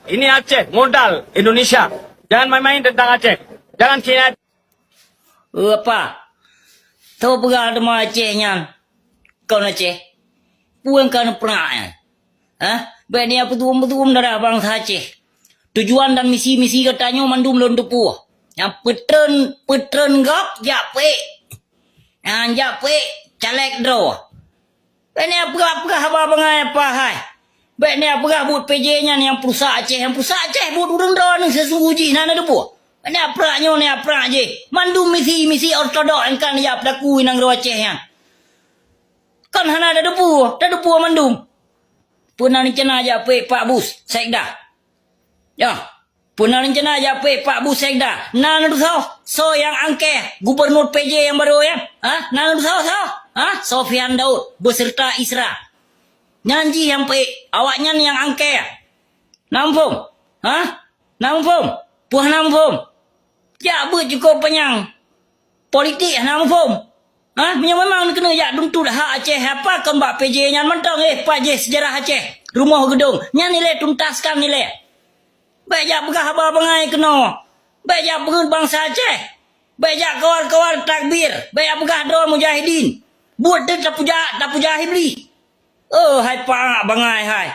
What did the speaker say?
Ini Aceh, modal Indonesia. Jangan main-main tentang Aceh. Jangan kira Apa? Tahu pegang sama Acehnya. Kau Aceh. Puan kan pernah ya. Baik ni apa tuum darah bangsa Aceh. Tujuan dan misi katanya mandum lon depu. Yang petren gap jape. Yang jape caleg draw. Baik ni apa haba bangai apa hai. Baik ni apa buat PJ-nya yang pusat Aceh buat urang draw ni sesungguhnya nana depu. Ini apraknya ni aprak je. Mandum misi ortodok yang kan ya pelaku nang ro Aceh yang. Kan hana ada depu mandum. Punang rencana aja Pak Bus Sekda. Ya. Punang rencana aja Pak Bus Sekda. Nana tu so yang angke gubernur PJ yang baru ya. Nana tu Sofian Daud beserta Isra. Nyanji yang awaknya yang angke. Nampung. Nampung. Puah nampung. Ya cukup penyang politik nampung. Memang kena ya duntu dah Aceh apa kan bak PJ nya mentang Pak J sejarah Aceh. Rumah gedung. Nya nilai tuntaskan nilai. Baik jak begah haba bangai kena. Baik jak pengen bangsa Aceh. Baik jak kawal-kawal takbir. Baik begah doa mujahidin. Buat dia tak puja hibli. Oh hai pak bangai hai.